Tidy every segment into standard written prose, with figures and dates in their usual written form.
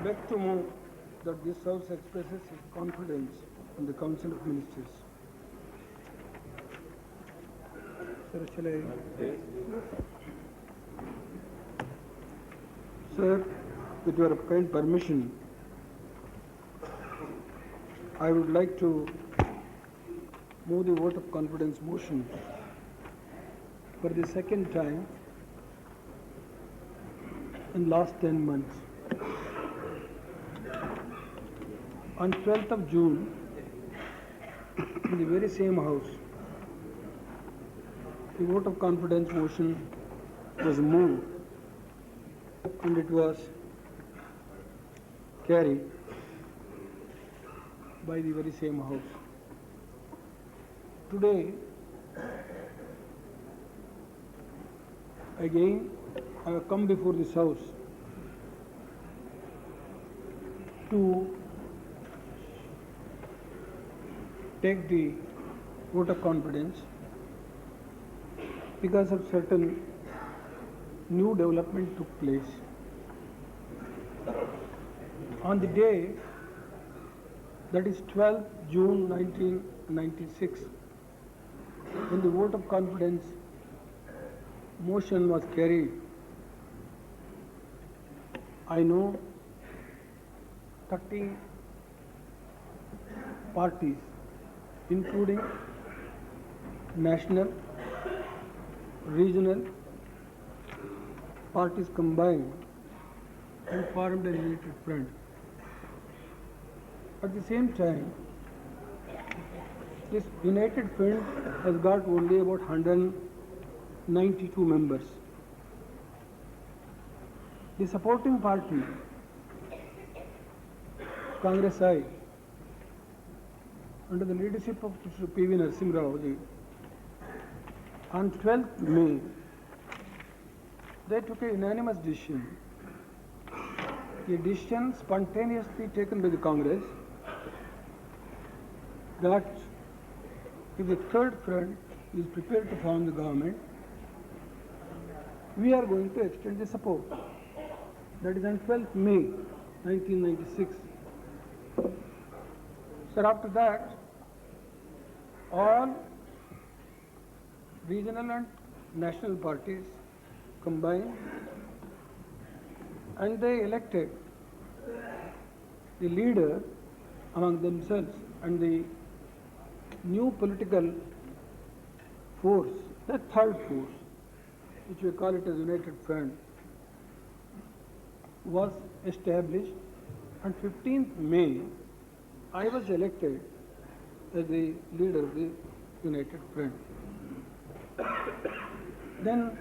beg to move that this House expresses its confidence in the Council of Ministers. Sir, shall I? Sir, with your kind permission, I would like to move the vote of confidence motion for the second time in last 10 months. On 12th of June, in the very same House, the vote of confidence motion was moved and it was carried by the very same House. Today, again, I have come before this House to take the vote of confidence because of certain new development took place. On the day, that is 12th June 1996, when the vote of confidence motion was carried, I know 30 parties, including national, regional parties combined and formed a united front. At the same time, this united front has got only about 192 members. The supporting party, Congress I, under the leadership of Mr. P.V. Narasimha Rao, on 12th May, they took a unanimous decision, a decision spontaneously taken by the Congress, that if the third front is prepared to form the government, we are going to extend the support. That is on 12th May 1996. Sir, after that, all regional and national parties combined and they elected the leader among themselves, and the new political force, the third force, which we call it as United Front, was established. On 15th May, I was elected as the leader of the United Front. Then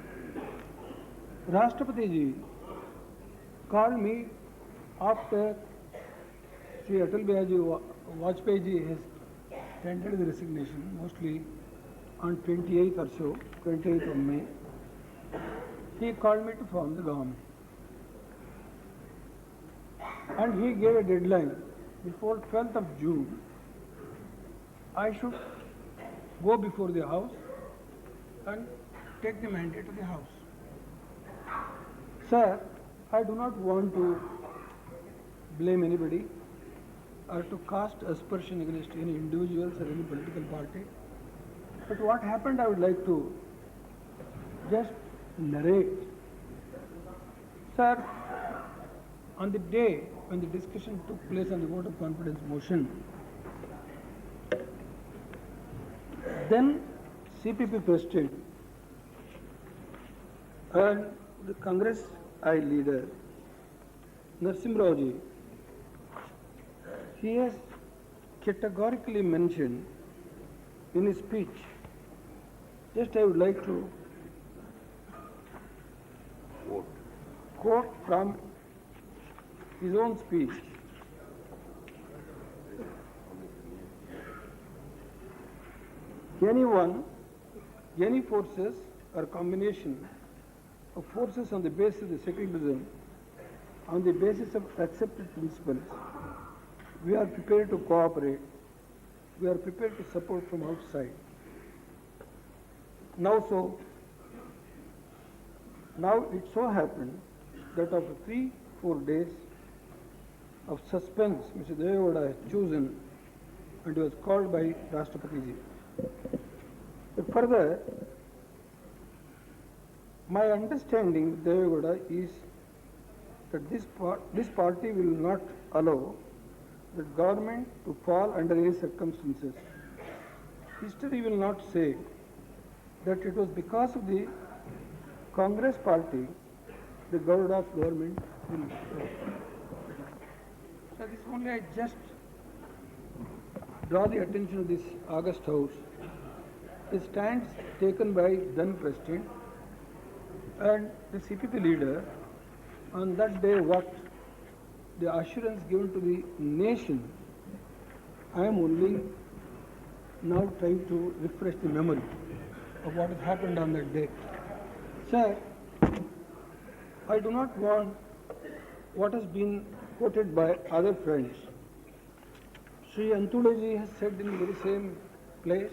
Rashtrapati ji called me after Sri Atal Bihari Vajpayee ji has tendered the resignation, mostly on 28th or so, 28th of May. He called me to form the government. And he gave a deadline before 12th of June. I should go before the House and take the mandate of the House. Sir, I do not want to blame anybody or to cast aspersion against any individuals or any political party. But what happened, I would like to just narrate. Sir, on the day when the discussion took place on the vote of confidence motion, then CPP President and the Congress I leader, Narasimha Rao ji, he has categorically mentioned in his speech, just I would like to quote from his own speech. Anyone, any forces or combination of forces on the basis of the secularism, on the basis of accepted principles, we are prepared to cooperate, we are prepared to support from outside. Now it so happened that after 3-4 days, of suspense Mr. Devegowda has chosen, and he was called by Rashtrapati ji. But further, my understanding with Devegowda is that this party will not allow the government to fall under any circumstances. History will not say that it was because of the Congress party the Gowda's government will fall. So this only I just draw the attention of this August House. The stands taken by then President and the CPP leader on that day, what the assurance given to the nation. I am only now trying to refresh the memory of what has happened on that day. Sir, I do not want what has been quoted by other friends. Sri Antulaji has said in the very same place,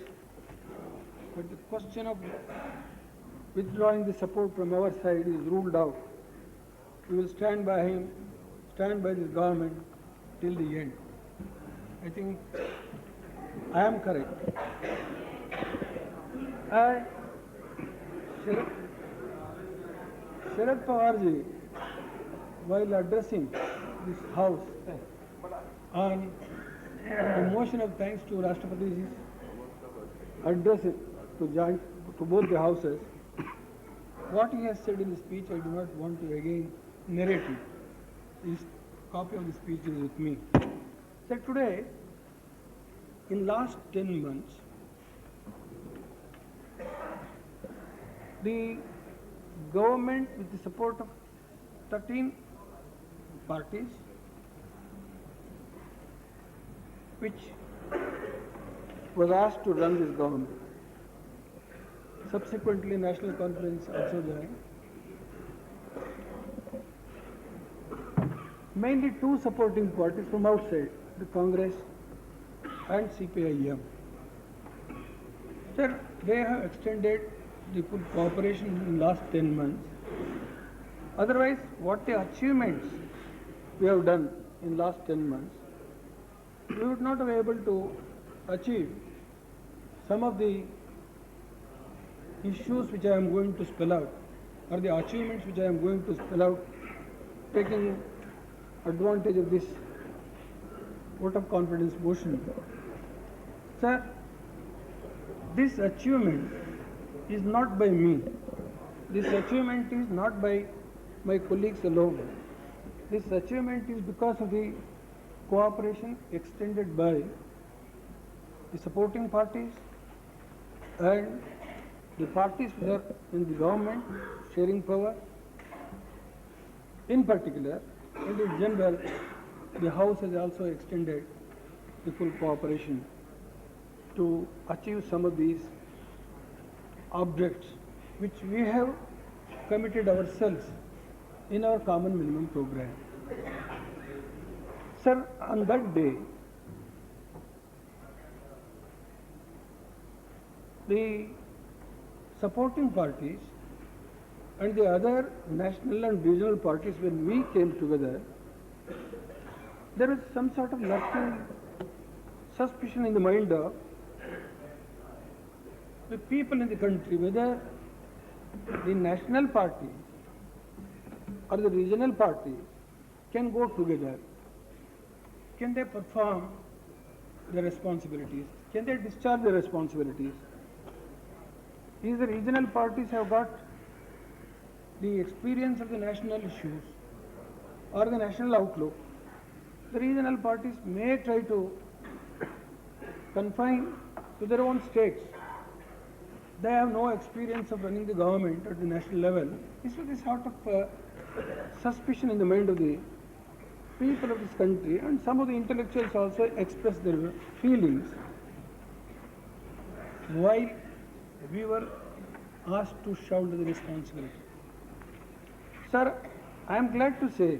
but the question of withdrawing the support from our side is ruled out. We will stand by him, stand by this government till the end. I think I am correct. Sharad Pawar ji, while addressing this house on the motion of thanks to Rashtrapati ji's address to both the houses, what he has said in the speech, I do not want to again narrate it. His copy of the speech is with me. So today, in last 10 months, the government, with the support of 13 parties, which was asked to run this government. Subsequently, National Conference also joined. Mainly two supporting parties from outside, the Congress and CPIM. Sir, they have extended the full cooperation in last 10 months. Otherwise, what the achievements we have done in last 10 months, we would not have been able to achieve some of the issues which I am going to spell out, or the achievements which I am going to spell out, taking advantage of this vote of confidence motion. Sir, this achievement is not by me. This achievement is not by my colleagues alone. This achievement is because of the cooperation extended by the supporting parties and the parties which are in the government sharing power. In particular, and in general, the House has also extended the full cooperation to achieve some of these objects which we have committed ourselves in our common minimum program. Sir, on that day, the supporting parties and the other national and regional parties, when we came together, there was some sort of lurking suspicion in the mind of the people in the country, whether the national party or the regional party can go together. Can they perform their responsibilities? Can they discharge their responsibilities? These the regional parties have got the experience of the national issues or the national outlook. The regional parties may try to confine to their own states. They have no experience of running the government at the national level. This was a sort of suspicion in the mind of the people of this country, and some of the intellectuals also expressed their feelings while we were asked to shoulder the responsibility. Sir, I am glad to say,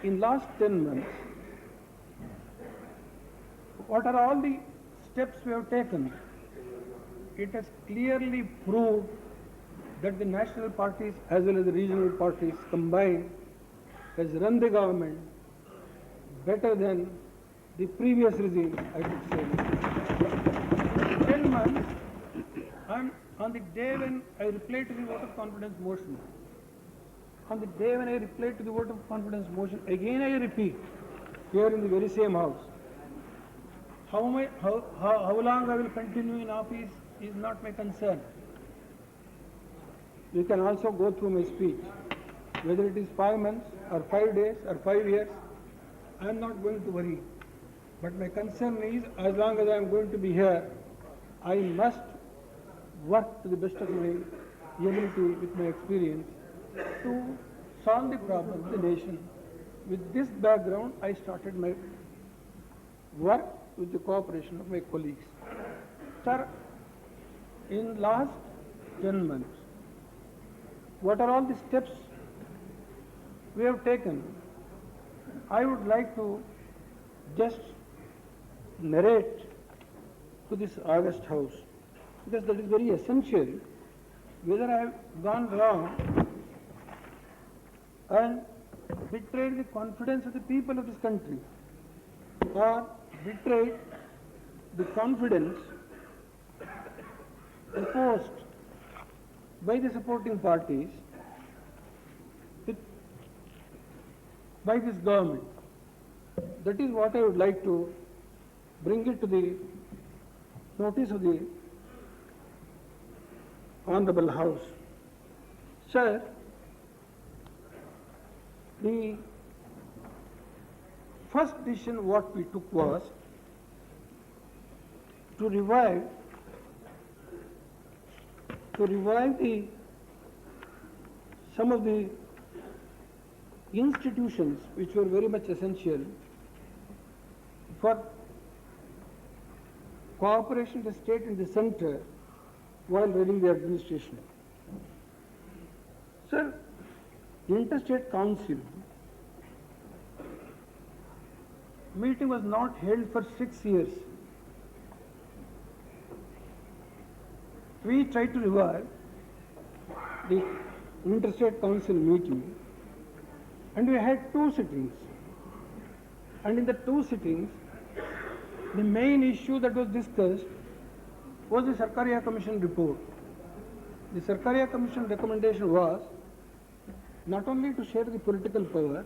in last 10 months, what are all the steps we have taken? It has clearly proved that the national parties as well as the regional parties combined has run the government better than the previous regime, I could say. In 10 months, on the day when I replied to the vote of confidence motion, again I repeat, here in the very same house, how long I will continue in office is not my concern. You can also go through my speech. Whether it is 5 months or 5 days or 5 years, I am not going to worry. But my concern is, as long as I am going to be here, I must work to the best of my ability with my experience to solve the problem of the nation. With this background, I started my work with the cooperation of my colleagues. Sir, in last 10 months, what are all the steps we have taken? I would like to just narrate to this august house, because that is very essential, whether I have gone wrong and betrayed the confidence of the people of this country, or betrayed the confidence imposed by the supporting parties by this government. That is what I would like to bring it to the notice of the Honorable House. Sir, the first decision what we took was to revive some of the institutions which were very much essential for cooperation of the state and the center while running the administration. Sir, Interstate Council meeting was not held for 6 years. We tried to revive the Interstate Council meeting, and we had 2 sittings. And in the 2 sittings, the main issue that was discussed was the Sarkaria Commission report. The Sarkaria Commission recommendation was not only to share the political power,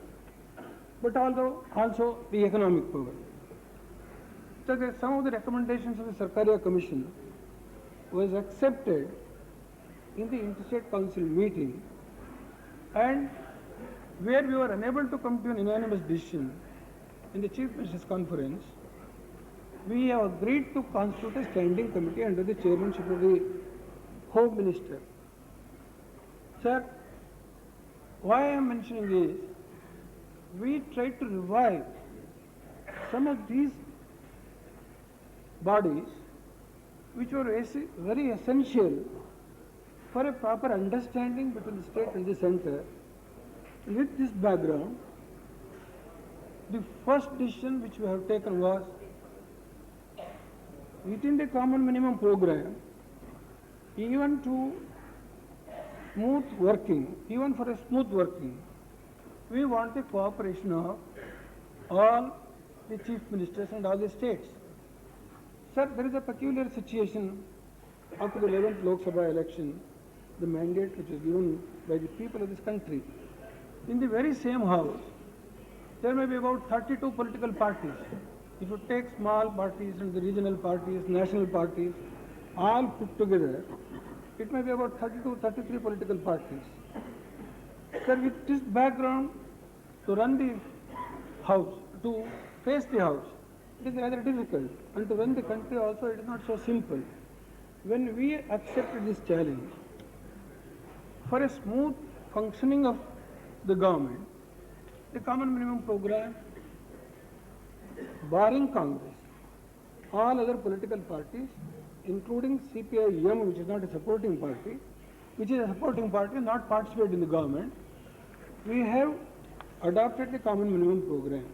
but also the economic power. So some of the recommendations of the Sarkaria Commission was accepted in the Interstate Council meeting, and where we were unable to come to an unanimous decision in the Chief Minister's Conference, we have agreed to constitute a standing committee under the chairmanship of the Home Minister. Sir, why I am mentioning is, we tried to revive some of these bodies which were very essential for a proper understanding between the state and the center. With this background, the first decision which we have taken was, within the common minimum program, even for a smooth working, we want the cooperation of all the chief ministers and all the states. Sir, there is a peculiar situation after the 11th Lok Sabha election, the mandate which was given by the people of this country. In the very same house, there may be about 32 political parties. If you take small parties and the regional parties, national parties, all put together, it may be about 32, 33 political parties. Sir, with this background, to run the house, to face the house, it is rather difficult. And to run the country also, it is not so simple. When we accepted this challenge, for a smooth functioning of the government, the common minimum program, barring Congress, all other political parties, including CPI-M, which is not a supporting party, not participate in the government, we have adopted the common minimum program.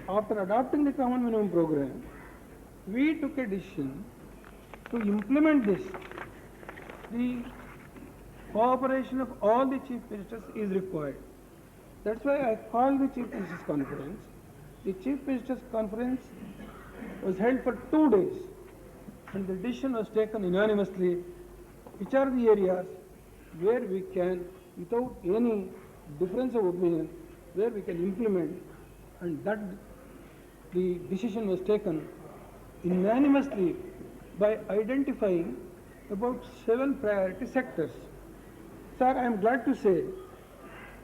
After adopting the common minimum program, we took a decision to implement this. The cooperation of all the chief ministers is required. That's why I called the Chief Minister's Conference the Chief Minister's Conference was held for 2 days, and the decision was taken unanimously which are the areas where we can, without any difference of opinion, where we can implement, and that the decision was taken unanimously by identifying about 7 priority sectors. Sir, I am glad to say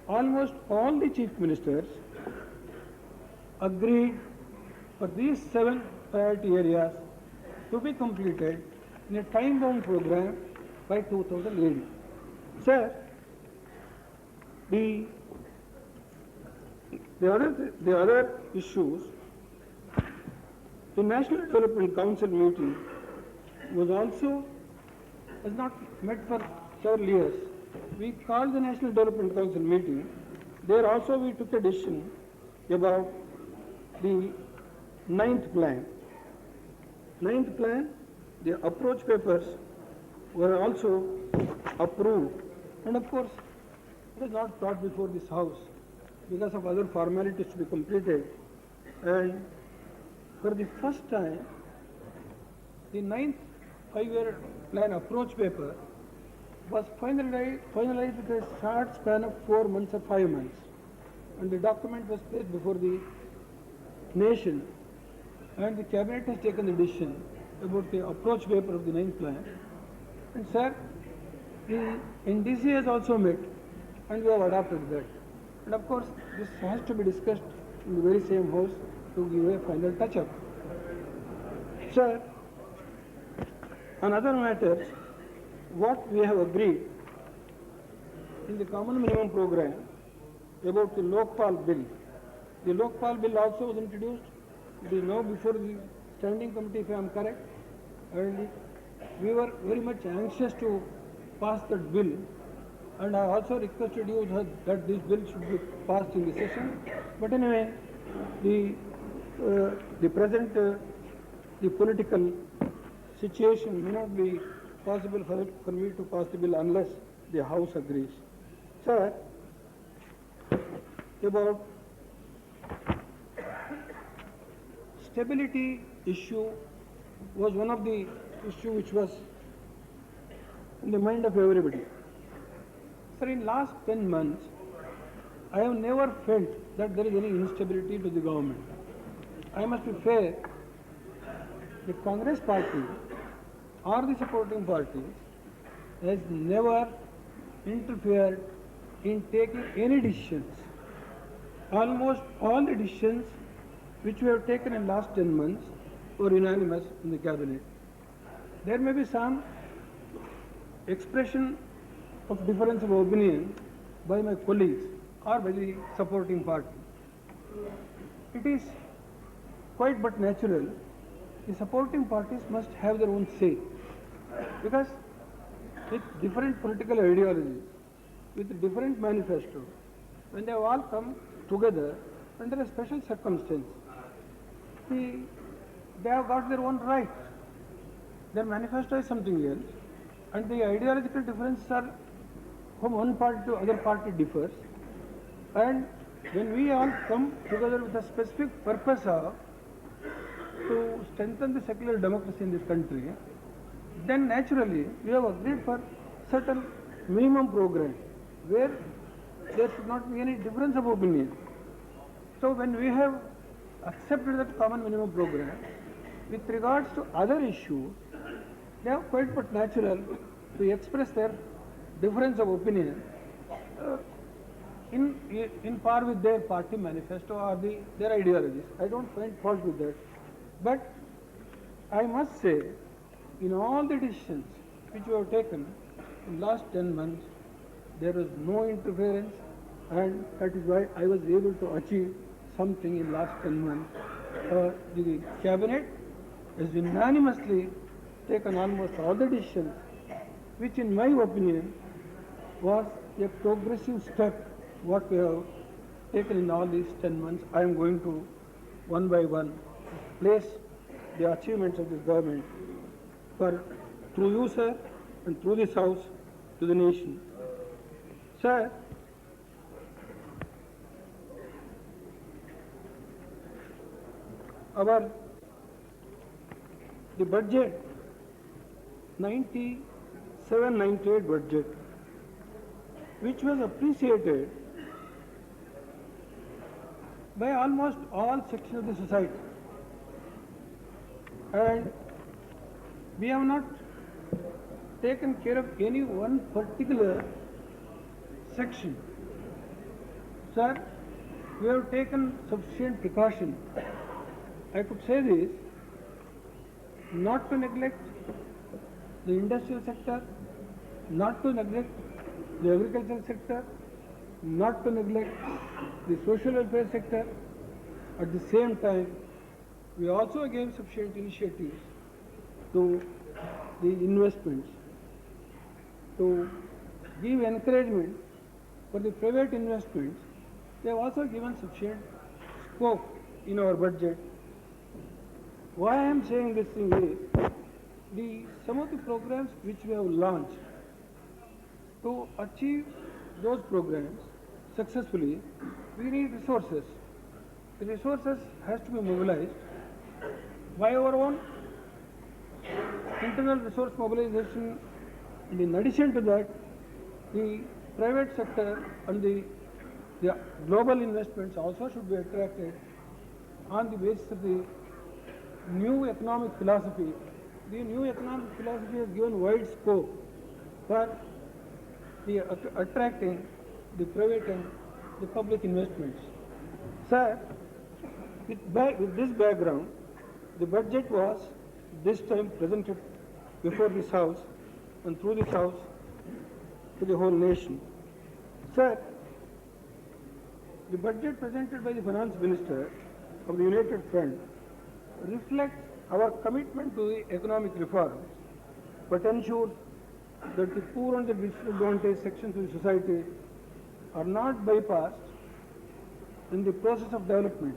almost all the chief ministers agreed for these 7 priority areas to be completed in a time-bound program by 2080. Sir, the other issues, the National Development Council meeting was not met for several years. We called the National Development Council meeting. There also we took a decision about the 9th plan. 9th plan, the approach papers were also approved. And of course, it was not brought before this House because of other formalities to be completed. And for the first time, the 9th 5-year plan approach paper was finalized with a short span of 4 months or 5 months. And the document was placed before the nation, and the cabinet has taken the decision about the approach paper of the 9th plan. And sir, the NDC has also met, and we have adopted that. And of course, this has to be discussed in the very same House to give a final touch-up. Sir, on other matters, what we have agreed in the Common Minimum Program about the Lokpal Bill. The Lokpal Bill also was introduced. It is now before the Standing Committee, if I am correct. And we were very much anxious to pass that bill. And I also requested you that this bill should be passed in the session. But anyway, the present the political situation may not be possible for me to pass the bill unless the House agrees. Sir, about stability issue was one of the issues which was in the mind of everybody. Sir, in last 10 months, I have never felt that there is any instability to the government. I must be fair, the Congress party or the supporting parties has never interfered in taking any decisions. Almost all the decisions which we have taken in last 10 months were unanimous in the cabinet. There may be some expression of difference of opinion by my colleagues or by the supporting party. It is quite but natural. The supporting parties must have their own say, because with different political ideologies, with different manifestos, when they have all come together under a special circumstance, they have got their own right. Their manifesto is something else, and the ideological differences are from one party to other party differs. And when we all come together with a specific purpose of to strengthen the secular democracy in this country, then naturally we have agreed for certain minimum program where there should not be any difference of opinion. So when we have accepted that common minimum program, with regards to other issues, they are quite but natural to express their difference of opinion in par with their party manifesto or their ideologies. I don't find fault with that. But I must say, in all the decisions which we have taken in last 10 months, there was no interference, and that is why I was able to achieve something in last 10 months. The cabinet has unanimously taken almost all the decisions, which in my opinion was a progressive step what we have taken in all these 10 months. I am going to one by one place the achievements of this government through you, sir, and through this House to the nation. Sir, the budget 97-98 budget, which was appreciated by almost all sections of the society, and we have not taken care of any one particular section. Sir, we have taken sufficient precaution. I could say this, not to neglect the industrial sector, not to neglect the agricultural sector, not to neglect the social welfare sector. At the same time, we also gave sufficient initiatives to the investments, to give encouragement for the private investments. They have also given sufficient scope in our budget. Why I am saying this thing is, some of the programs which we have launched, to achieve those programs successfully, we need resources. The resources has to be mobilized by our own internal resource mobilization, and in addition to that, the private sector and the global investments also should be attracted on the basis of the new economic philosophy. The new economic philosophy has given wide scope for attracting the private and the public investments. Sir, with this background, the budget was this time presented before this House and through this House to the whole nation. Sir, the budget presented by the Finance Minister of the United Front reflects our commitment to the economic reforms, but ensures that the poor and the disadvantaged sections of the society are not bypassed in the process of development.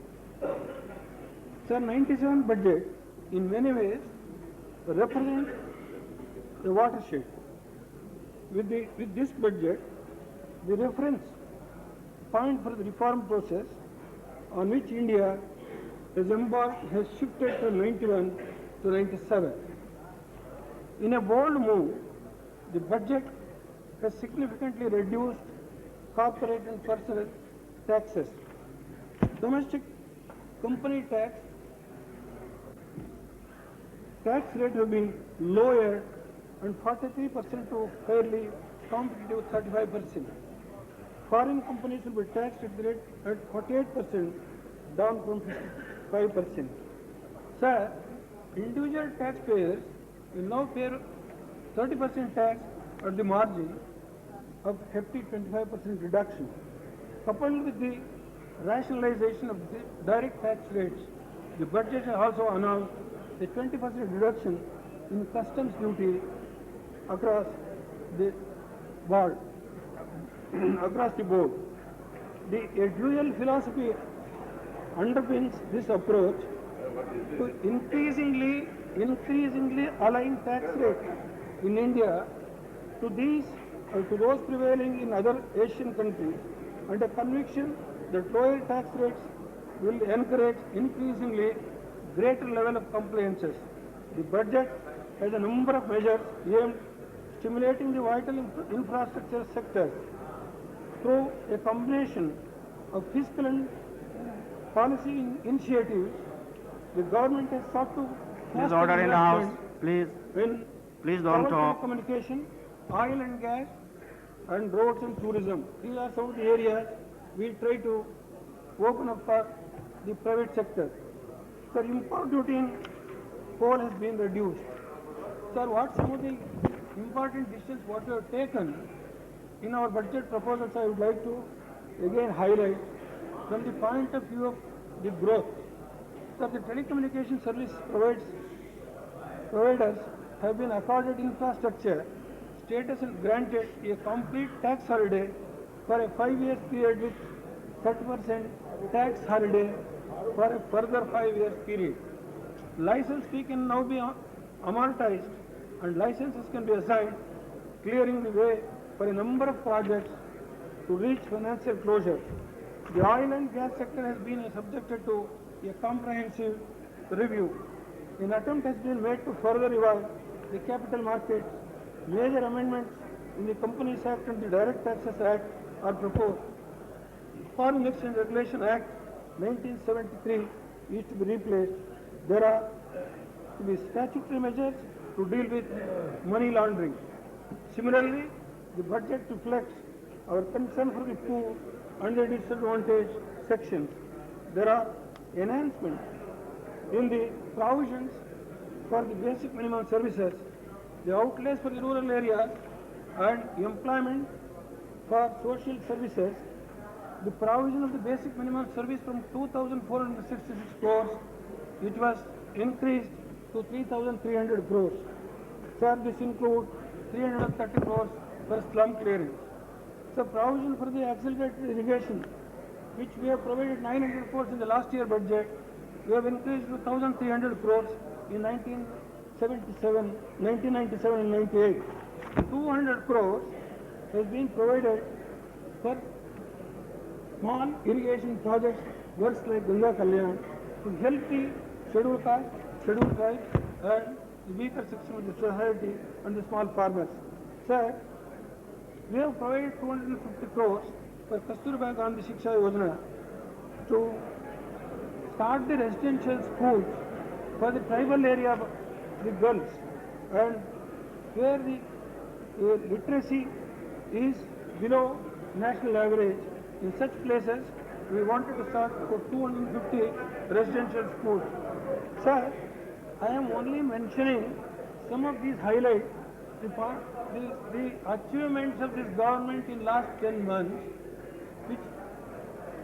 Sir, 97 budget in many ways represents a watershed. With this budget, the reference point for the reform process on which India has embarked has shifted from 91 to 97. In a bold move, the budget has significantly reduced corporate and personal taxes. Domestic company tax rate have been lowered and 43% to fairly competitive 35%. Foreign companies will be taxed at the rate at 48%, down from 55%. Sir, individual taxpayers will now pay 30% tax at the margin of hefty 25% reduction. Coupled with the rationalization of the direct tax rates, the budget has also announced a 20% reduction in customs duty across the board. A dual philosophy underpins this approach to increasingly align tax rate in India to those prevailing in other Asian countries, and a conviction that lower tax rates will encourage increasingly greater level of compliances. The budget has a number of measures aimed stimulating the vital infrastructure sectors through a combination of fiscal and policy initiatives. The government has sought to Please order in the House. Please don't talk. Communication, oil and gas, and roads and tourism. These are some of the areas we try to open up for the private sector. Sir, import duty in coal has been reduced. Sir, what some of the important decisions what we have taken in our budget proposals, I would like to again highlight from the point of view of the growth. Sir, the telecommunication service providers have been accorded infrastructure status and granted a complete tax holiday for a 5-year period with 30% tax holiday for a further 5-year period. License fee can now be amortized and licenses can be assigned, clearing the way for a number of projects to reach financial closure. The oil and gas sector has been subjected to a comprehensive review. An attempt has been made to further revive the capital markets. Major amendments in the Companies Act and the Direct Taxes Act are proposed. Foreign Exchange Regulation Act 1973 is to be replaced. There are to be statutory measures to deal with money laundering. Similarly, the budget reflects our concern for the poor and the disadvantaged sections. There are enhancements in the provisions for the basic minimum services, the outlays for the rural areas and employment for social services, the provision of the basic minimum service from 2,466 crores, which was increased to 3,300 crores. Sir, this includes 330 crores for slum clearance. So provision for the accelerated irrigation, which we have provided 900 crores in the last year budget, we have increased to 1,300 crores in 1997 and 98. 200 crores has been provided for small irrigation projects, works like Ganga Kalyan, to help the scheduled caste, scheduled tribes and the weaker section of the society and the small farmers. Sir, we have provided 250 crores for Kasturba Gandhi Shiksha Yojana to start the residential schools for the tribal area of the girls, and where the literacy is below national average. In such places, we wanted to start for 250 residential schools. Sir, I am only mentioning some of these highlights, the achievements of this government in last 10 months, which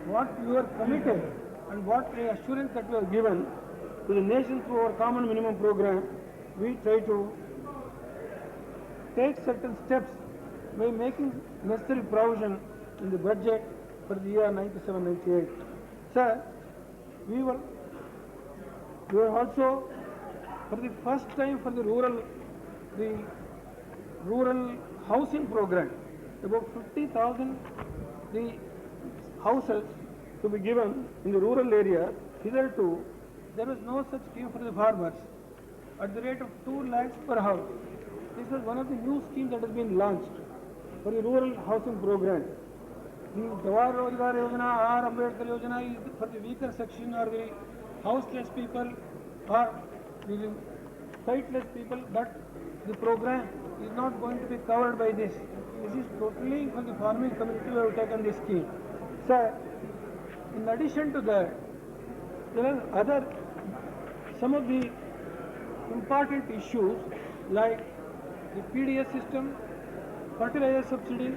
what you are committed and what the assurance that we have given to the nation through our common minimum program. We try to take certain steps by making necessary provision in the budget for the year 97-98. Sir, we were also, for the first time for the rural housing program, about 50,000 the houses to be given in the rural area. Hitherto, there was no such scheme for the farmers at the rate of 2 lakhs per house. This was one of the new schemes that has been launched for the rural housing program. The Jawahar Rozgar Yojana or Ambedkar Yojana is for the weaker section or the houseless people or the sightless people, but the program is not going to be covered by this. This is totally for the farming community who have taken this scheme. Sir, in addition to that, there are some of the important issues like the PDS system, fertilizer subsidy,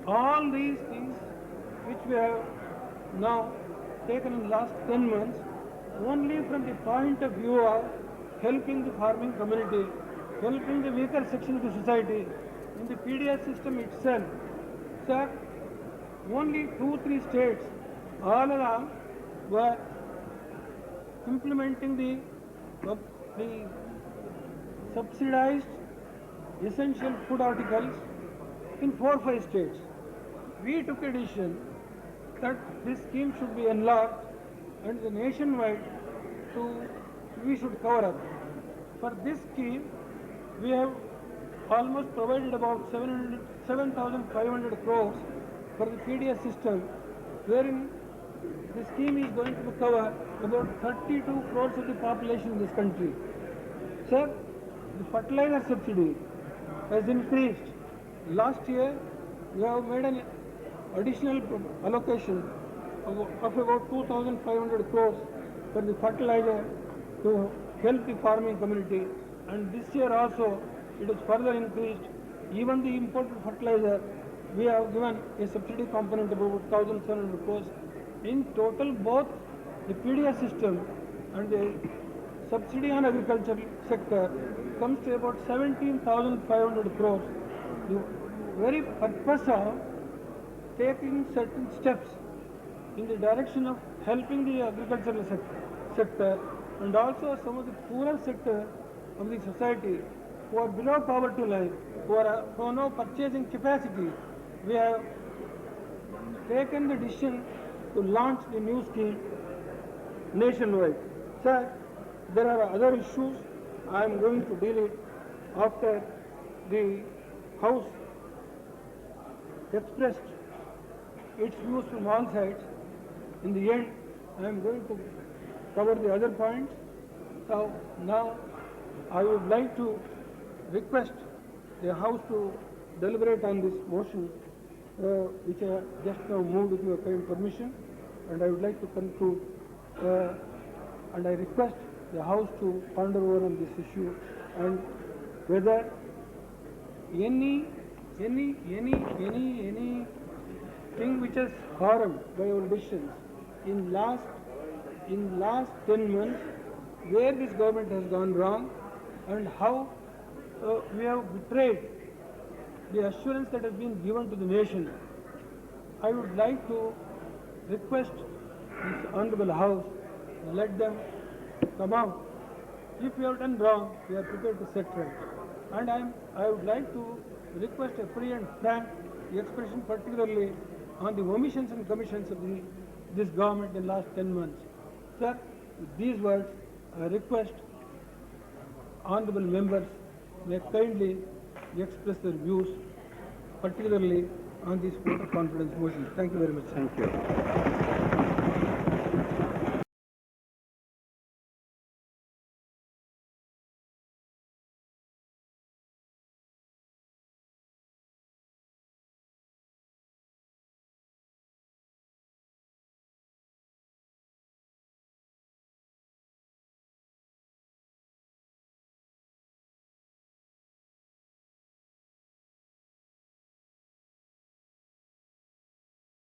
all these things which we have now taken in the last 10 months, only from the point of view of helping the farming community, helping the weaker section of the society. In the PDS system itself, sir, only 2-3 states all along were implementing the subsidized essential food articles in 4-5 states. We took a decision that this scheme should be enlarged and the nationwide we should cover up. For this scheme, we have almost provided about 7,500 crores for the PDS system, wherein the scheme is going to cover about 32 crores of the population in this country. Sir, the fertilizer subsidy has increased. Last year, we have made an additional allocation of about 2,500 crores for the fertilizer to help the farming community, and this year also it is further increased. Even the imported fertilizer, we have given a subsidy component of about 1,700 crores. In total, both the PDS system and the subsidy on agriculture sector comes to about 17,500 crores. The very purpose of taking certain steps in the direction of helping the agricultural sector and also some of the poorer sector of the society who are below poverty line, who have no purchasing capacity, we have taken the decision to launch the new scheme nationwide. Sir, there are other issues. I am going to deal it after the House expressed its views from all sides. In the end, I am going to cover the other points. So now I would like to request the House to deliberate on this motion, which I just now moved with your kind permission, and I would like to conclude. And I request the House to ponder over on this issue and whether any thing which has harmed by our decisions in last 10 months, where this government has gone wrong and how we have betrayed the assurance that has been given to the nation. I would like to request this Honorable House, let them come out. If we have done wrong, we are prepared to set right. And I would like to request a free and frank expression, particularly on the omissions and commissions of this government in the last 10 months. Sir, with these words, I request honorable members may kindly express their views, particularly on this vote of confidence motion. Thank you very much. Thank you.